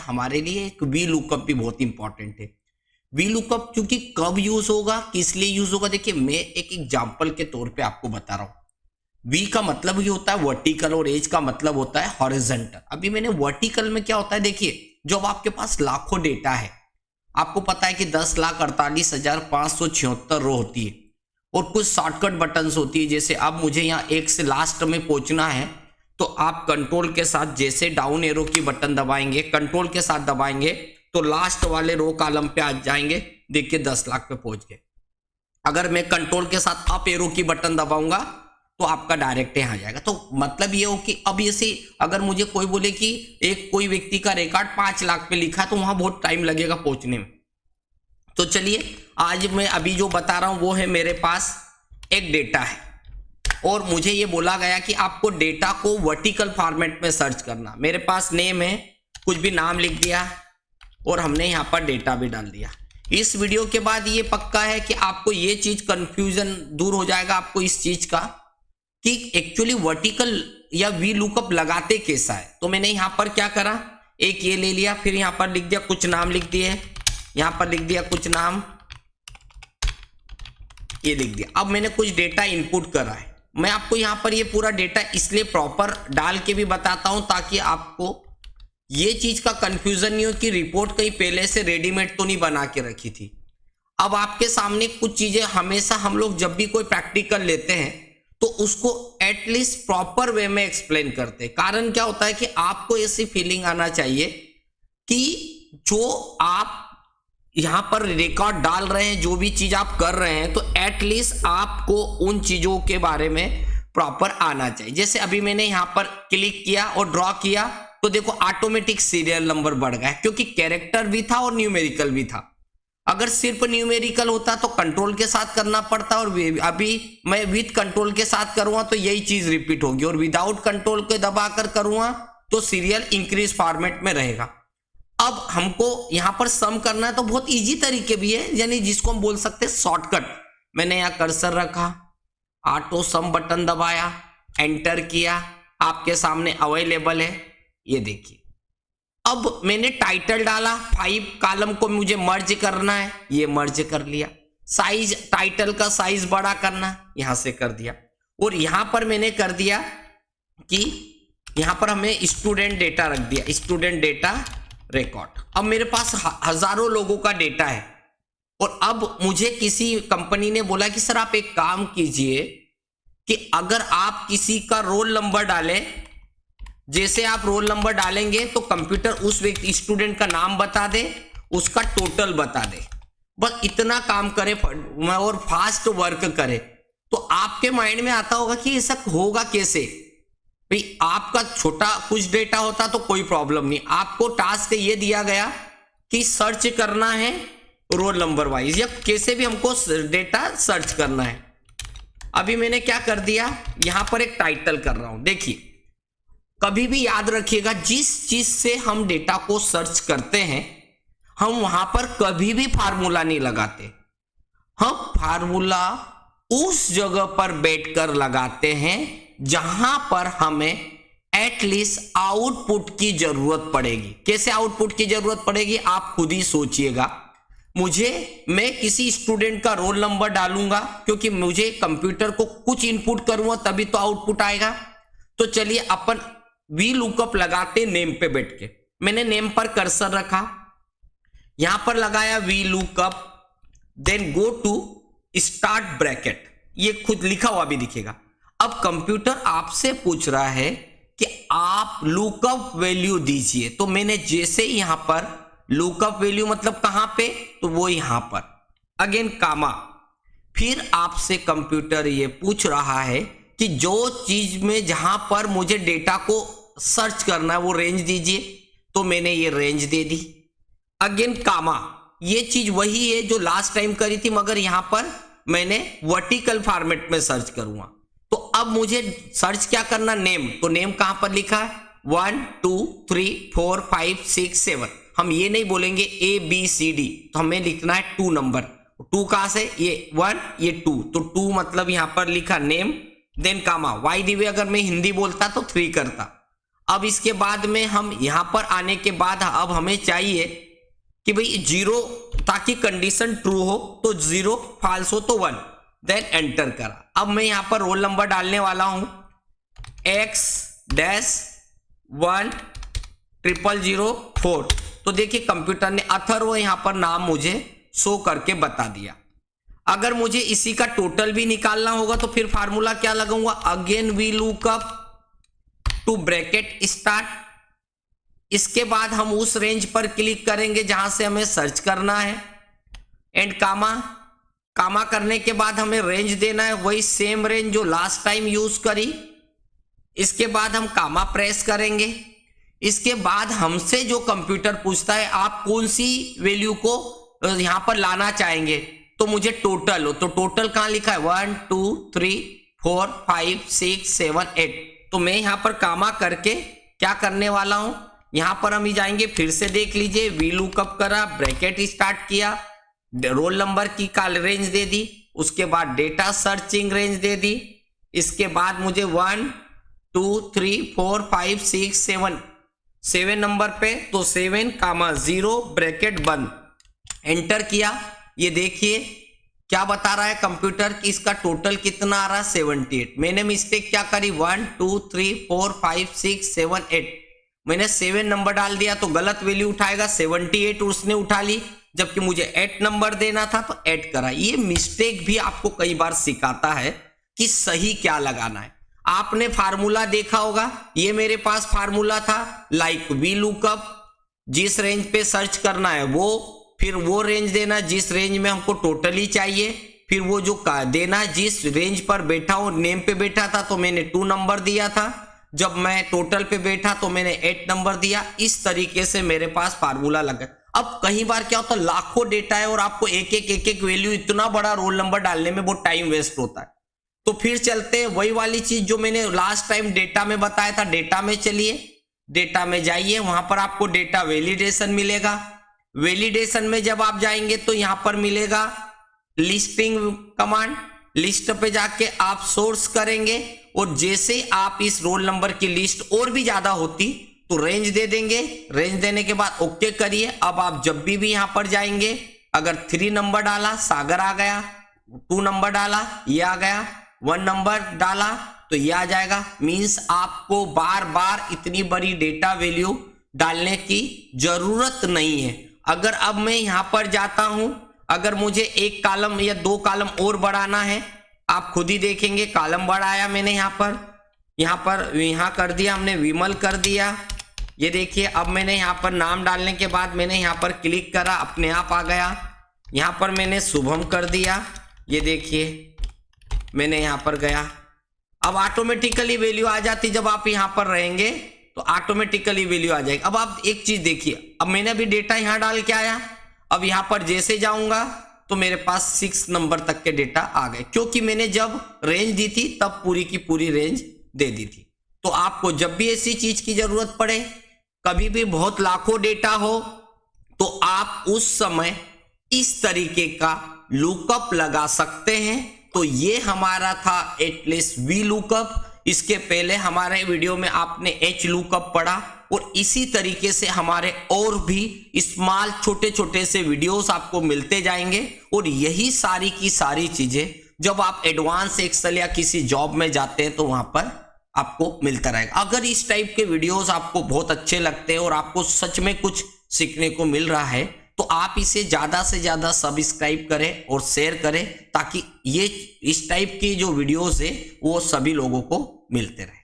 हमारे लिए एक वी लुकअप भी बहुत इंपॉर्टेंट है। वी लुकअप क्योंकि कब यूज होगा, किस लिए यूज होगा, देखिए मैं एक एग्जांपल के तौर पे आपको बता रहा हूँ। वी का मतलब ही होता है वर्टिकल और एज का मतलब होता है हॉरिजॉन्टल। अभी मैंने वर्टिकल में क्या होता है, देखिए जब आपके पास लाखों डेटा है, आपको पता है कि 10,48,576 रो होती है और कुछ शॉर्टकट बटन्स होती है। जैसे अब मुझे यहाँ एक से लास्ट में पहुंचना है तो आप कंट्रोल के साथ जैसे डाउन एरो की बटन दबाएंगे, कंट्रोल के साथ दबाएंगे तो लास्ट वाले रो कॉलम पे आ जाएंगे। देखिए 10 लाख पे पहुंच गए। अगर मैं कंट्रोल के साथ अप एरो की बटन दबाऊंगा तो आपका डायरेक्ट यहाँ जाएगा। तो मतलब ये हो कि अब ऐसे अगर मुझे कोई बोले कि एक कोई व्यक्ति का रिकॉर्ड 5 लाख पे लिखा है तो वहां बहुत टाइम लगेगा पहुंचने में। तो चलिए आज मैं अभी जो बता रहा हूं वो है, मेरे पास एक डेटा है और मुझे ये बोला गया कि आपको डेटा को वर्टिकल फॉर्मेट में सर्च करना। मेरे पास नेम है, कुछ भी नाम लिख दिया और हमने यहाँ पर डेटा भी डाल दिया। इस वीडियो के बाद ये पक्का है कि आपको ये चीज कंफ्यूजन दूर हो जाएगा आपको इस चीज का कि एक्चुअली वर्टिकल या वी लुकअप लगाते कैसा है। तो मैंने यहाँ पर क्या करा, एक ये ले लिया, फिर यहाँ पर लिख दिया कुछ नाम लिख दिए, यहाँ पर लिख दिया कुछ नाम, ये लिख दिया। अब मैंने कुछ डेटा इनपुट करा है। मैं आपको यहाँ पर ये पूरा डेटा इसलिए प्रॉपर डाल के भी बताता हूँ ताकि आपको ये चीज का कंफ्यूजन नहीं हो कि रिपोर्ट कहीं पहले से रेडीमेड तो नहीं बना के रखी थी। अब आपके सामने कुछ चीजें हमेशा हम लोग जब भी कोई प्रैक्टिकल लेते हैं तो उसको एटलीस्ट प्रॉपर वे में एक्सप्लेन करते हैं। कारण क्या होता है कि आपको ऐसी फीलिंग आना चाहिए कि जो आप यहां पर रिकॉर्ड डाल रहे हैं, जो भी चीज आप कर रहे हैं, तो एटलीस्ट आपको उन चीजों के बारे में प्रॉपर आना चाहिए। जैसे अभी मैंने यहां पर क्लिक किया और ड्रॉ किया तो देखो ऑटोमेटिक सीरियल नंबर बढ़ गया क्योंकि कैरेक्टर भी था और न्यूमेरिकल भी था। अगर सिर्फ न्यूमेरिकल होता तो कंट्रोल के साथ करना पड़ता और अभी मैं विद कंट्रोल के साथ करूंगा तो यही चीज रिपीट होगी और विदाउट कंट्रोल के दबाकर करूंगा तो सीरियल इंक्रीज फॉर्मेट में रहेगा। अब हमको यहां पर सम करना है तो बहुत इजी तरीके भी है, यानी जिसको हम बोल सकते हैं शॉर्टकट। मैंने यहां कर्सर रखा, ऑटो सम बटन दबाया, एंटर किया, आपके सामने अवेलेबल है, ये देखिए। अब मैंने टाइटल डाला, 5 कॉलम को मुझे मर्ज करना है, ये मर्ज कर लिया। साइज, टाइटल का साइज बड़ा करना, यहां से कर दिया। और यहां पर मैंने कर दिया कि यहां पर हमें स्टूडेंट डेटा रख दिया, स्टूडेंट डेटा रिकॉर्ड। अब मेरे पास हजारों लोगों का डेटा है और अब मुझे किसी कंपनी ने बोला कि सर आप एक काम कीजिए कि अगर आप किसी का रोल नंबर डालें, जैसे आप रोल नंबर डालेंगे तो कंप्यूटर उस व्यक्ति स्टूडेंट का नाम बता दे, उसका टोटल बता दे, बस इतना काम करे और फास्ट वर्क करे। तो आपके माइंड में आता होगा कि ऐसा होगा कैसे भाई। आपका छोटा कुछ डेटा होता तो कोई प्रॉब्लम नहीं, आपको टास्क ये दिया गया कि सर्च करना है रोल नंबर वाइज या कैसे भी हमको डेटा सर्च करना है। अभी मैंने क्या कर दिया, यहां पर एक टाइटल कर रहा हूं। देखिए कभी भी याद रखिएगा जिस चीज से हम डेटा को सर्च करते हैं हम वहां पर कभी भी फार्मूला नहीं लगाते। हम फार्मूला उस जगह पर बैठकर लगाते हैं जहां पर हमें एटलीस्ट आउटपुट की जरूरत पड़ेगी। कैसे आउटपुट की जरूरत पड़ेगी आप खुद ही सोचिएगा। मैं किसी स्टूडेंट का रोल नंबर डालूंगा क्योंकि मुझे कंप्यूटर को कुछ इनपुट करूंगा तभी तो आउटपुट आएगा। तो चलिए अपन वी लुकअप लगाते नेम पे बैठ के। मैंने नेम पर कर्सर रखा, यहां पर लगाया V lookup, then go to start bracket, ये खुद लिखा हुआ भी दिखेगा। अब कंप्यूटर आपसे पूछ रहा है कि आप लुकअप वैल्यू दीजिए, तो मैंने जैसे ही यहां पर लुकअप वैल्यू मतलब कहां पे, तो वो यहां पर अगेन कामा, फिर आपसे कंप्यूटर ये पूछ रहा है कि जो चीज में जहां पर मुझे डेटा को सर्च करना है वो रेंज दीजिए, तो मैंने ये रेंज दे दी। अगेन कामा, ये चीज वही है जो लास्ट टाइम करी थी मगर यहां पर मैंने वर्टिकल फॉर्मेट में सर्च करूंगा। तो अब मुझे सर्च क्या करना, नेम, तो नेम कहां पर लिखा है 1 2 3 4 5 6 7। हम ये नहीं बोलेंगे ABCD, तो हमें लिखना है 2 नंबर। 2 कहां से, ये 1 ये 2, तो 2 मतलब यहां पर लिखा नेम, देन कामा। वाई दी वे अगर मैं हिंदी बोलता तो 3 करता। अब इसके बाद में हम यहाँ पर आने के बाद अब हमें चाहिए कि भाई 0, ताकि कंडीशन ट्रू हो तो 0, फॉल्स हो तो 1, देन एंटर करा। अब मैं यहाँ पर रोल नंबर डालने वाला हूं X-10004। तो देखिए कंप्यूटर ने अथर्व यहाँ पर नाम मुझे शो करके बता दिया। अगर मुझे इसी का टोटल भी निकालना होगा तो फिर फार्मूला क्या लगाऊंगा, again V lookup to bracket start. इसके बाद हम उस रेंज पर क्लिक करेंगे जहां से हमें सर्च करना है, एंड कामा करने के बाद हमें रेंज देना है, वही सेम रेंज जो लास्ट टाइम यूज करी। इसके बाद हम कामा प्रेस करेंगे। इसके बाद हमसे जो कंप्यूटर पूछता है आप कौन सी वैल्यू को यहां पर लाना चाहेंगे, तो मुझे टोटल हो, तो टोटल कहां लिखा है 1 2 3 4 5 6 7 8। तो मैं यहां पर कामा करके क्या करने वाला हूं, यहां पर हम ही जाएंगे, फिर से देख लीजिए, वी लुकअप करा, ब्रैकेट स्टार्ट किया, रोल नंबर की काल रेंज दे दी, उसके बाद डेटा सर्चिंग रेंज दे दी। इसके बाद मुझे 1 2 3 4 5 6 7 नंबर पे, तो 7,0 ब्रैकेट बंद, एंटर किया। ये देखिए क्या बता रहा है कंप्यूटर कि इसका टोटल कितना आ रहा है 78। मैंने मिस्टेक क्या करी, 1 2 3 4 5 6 7 8, मैंने 7 नंबर डाल दिया तो गलत वैल्यू उठाएगा, 78 उसने उठा ली, जबकि मुझे 8 नंबर देना था तो 8 करा। ये मिस्टेक भी आपको कई बार सिखाता है कि सही क्या लगाना है। आपने फार्मूला देखा होगा, ये मेरे पास फार्मूला था, लाइक वी लुकअप, जिस रेंज पे सर्च करना है वो, फिर वो रेंज देना जिस रेंज में हमको टोटली चाहिए, फिर वो जो देना है जिस रेंज पर बैठा हूं, नेम पे बैठा था तो मैंने 2 नंबर दिया था, जब मैं टोटल पे बैठा तो मैंने 8 नंबर दिया। इस तरीके से मेरे पास फार्मूला लगा। अब कई बार क्या होता है, लाखों डेटा है और आपको एक वैल्यू, इतना बड़ा रोल नंबर डालने में बहुत टाइम वेस्ट होता है। तो फिर चलते हैं वही वाली चीज जो मैंने लास्ट टाइम डेटा में बताया था, डेटा में चलिए, डेटा में जाइए, वहां पर आपको डेटा वैलिडेशन मिलेगा। वैलिडेशन में जब आप जाएंगे तो यहां पर मिलेगा लिस्टिंग कमांड, लिस्ट पे जाके आप सोर्स करेंगे, और जैसे आप इस रोल नंबर की लिस्ट और भी ज्यादा होती तो रेंज दे देंगे। रेंज देने के बाद ओके करिए। अब आप जब भी यहां पर जाएंगे, अगर 3 नंबर डाला सागर आ गया, 2 नंबर डाला ये आ गया, 1 नंबर डाला तो ये आ जाएगा। मींस आपको बार बार इतनी बड़ी डेटा वैल्यू डालने की जरूरत नहीं है। अगर अब मैं यहां पर जाता हूं, अगर मुझे 1 कॉलम या 2 कॉलम और बढ़ाना है, आप खुद ही देखेंगे, कॉलम बढ़ाया मैंने यहाँ कर दिया, हमने विमल कर दिया। ये देखिए अब मैंने यहाँ पर नाम डालने के बाद मैंने यहाँ पर क्लिक करा, अपने आप आ गया। यहाँ पर मैंने शुभम कर दिया, ये देखिए मैंने यहाँ पर गया। अब ऑटोमेटिकली वैल्यू आ जाती, जब आप यहाँ पर रहेंगे तो ऑटोमेटिकली वैल्यू आ जाएगी। अब आप एक चीज देखिए, अब मैंने अभी डेटा यहाँ डाल के आया, अब यहाँ पर जैसे जाऊंगा तो मेरे पास 6 नंबर तक के डेटा आ गए, क्योंकि मैंने जब रेंज दी थी तब पूरी की पूरी रेंज दे दी थी। तो आपको जब भी ऐसी चीज की जरूरत पड़े, कभी भी बहुत लाखों डेटा हो, तो आप उस समय इस तरीके का लुकअप लगा सकते हैं। तो ये हमारा था एटलीस्ट वी लुकअप। इसके पहले हमारे वीडियो में आपने एच लुकअप पढ़ा, और इसी तरीके से हमारे और भी स्मॉल छोटे छोटे से वीडियोस आपको मिलते जाएंगे। और यही सारी की सारी चीजें जब आप एडवांस एक्सेल या किसी जॉब में जाते हैं तो वहां पर आपको मिलता रहेगा। अगर इस टाइप के वीडियोस आपको बहुत अच्छे लगते हैं और आपको सच में कुछ सीखने को मिल रहा है, तो आप इसे ज्यादा से ज्यादा सब्सक्राइब करें और शेयर करें, ताकि ये इस टाइप की जो वीडियोस है वो सभी लोगों को मिलते रहे।